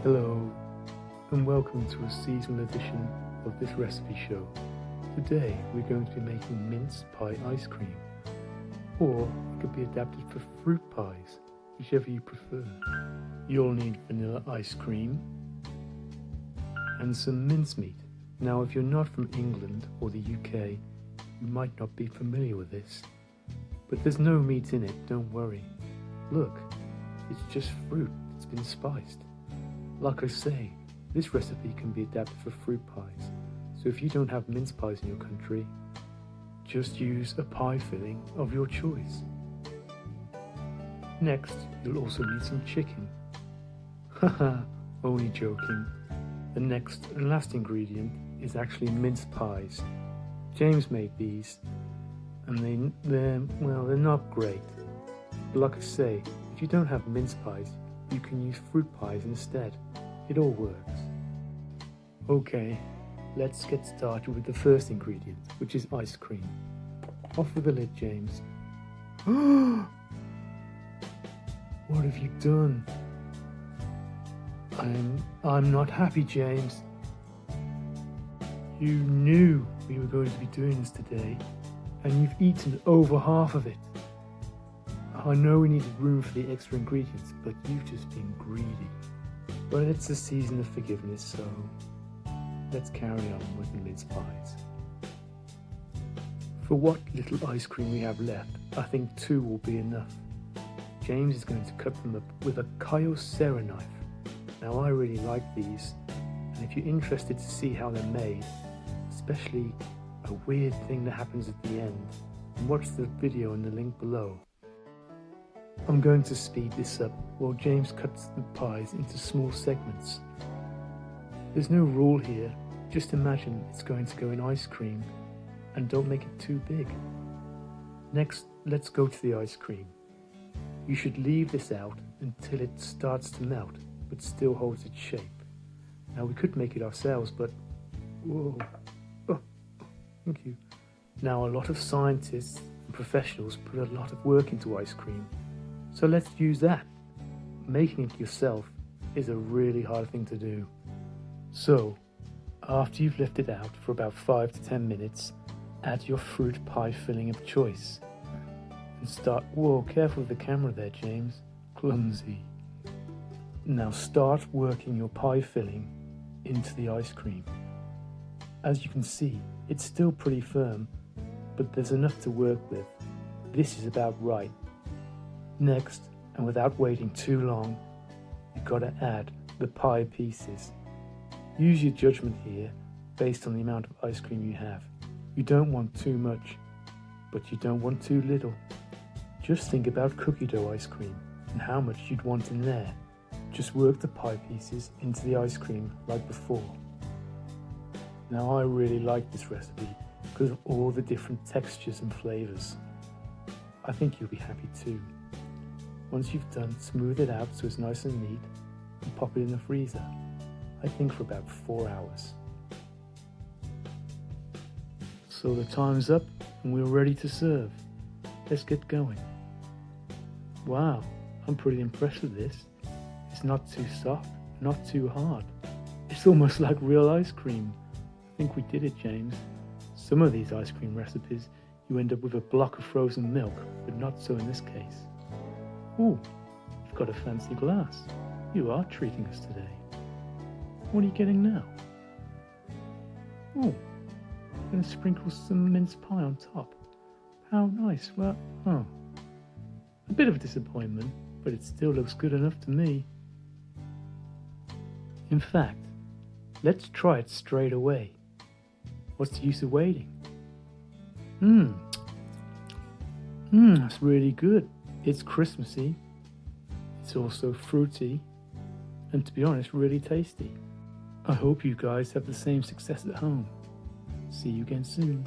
Hello, and welcome to a seasonal edition of this recipe show. Today we're going to be making mince pie ice cream, or it could be adapted for fruit pies, whichever you prefer. You'll need vanilla ice cream and some mincemeat. Now if you're not from England or the UK, you might not be familiar with this, but there's no meat in it, don't worry. Look, it's just fruit that's been spiced. Like I say, this recipe can be adapted for fruit pies, so if you don't have mince pies in your country, just use a pie filling of your choice. Next, you'll also need some chicken. Haha, only joking. The next and last ingredient is actually mince pies. James made these, and they're not great. But like I say, if you don't have mince pies, you can use fruit pies instead. It all works. Okay, let's get started with the first ingredient, which is ice cream. Off with the lid, James. What have you done? I'm not happy, James. You knew we were going to be doing this today, and you've eaten over half of it. I know we needed room for the extra ingredients, but you've just been greedy. But it's the season of forgiveness, so let's carry on with the mince pies. For what little ice cream we have left, I think 2 will be enough. James is going to cut them up with a Kyocera knife. Now I really like these, and if you're interested to see how they're made, especially a weird thing that happens at the end, watch the video in the link below. I'm going to speed this up while James cuts the pies into small segments. There's no rule here, just imagine it's going to go in ice cream and don't make it too big. Next, let's go to the ice cream. You should leave this out until it starts to melt but still holds its shape. Now we could make it ourselves, but whoa, oh, thank you. Now a lot of scientists and professionals put a lot of work into ice cream. So let's use that. Making it yourself is a really hard thing to do. So, after you've left it out for about 5 to 10 minutes, add your fruit pie filling of choice. And whoa, careful with the camera there, James. Clumsy. Now start working your pie filling into the ice cream. As you can see, it's still pretty firm, but there's enough to work with. This is about right. Next, and without waiting too long, you've got to add the pie pieces. Use your judgment here based on the amount of ice cream you have. You don't want too much, but you don't want too little. Just think about cookie dough ice cream and how much you'd want in there. Just work the pie pieces into the ice cream like before. Now I really like this recipe because of all the different textures and flavors. I think you'll be happy too. Once you've done, smooth it out so it's nice and neat and pop it in the freezer. I think for about 4 hours. So the time's up and we're ready to serve. Let's get going. Wow, I'm pretty impressed with this. It's not too soft, not too hard. It's almost like real ice cream. I think we did it, James. Some of these ice cream recipes, you end up with a block of frozen milk, but not so in this case. Ooh, you've got a fancy glass. You are treating us today. What are you getting now? Oh, I'm going to sprinkle some mince pie on top. How nice. Well, a bit of a disappointment, but it still looks good enough to me. In fact, let's try it straight away. What's the use of waiting? That's really good. It's Christmassy, it's also fruity, and to be honest, really tasty. I hope you guys have the same success at home. See you again soon.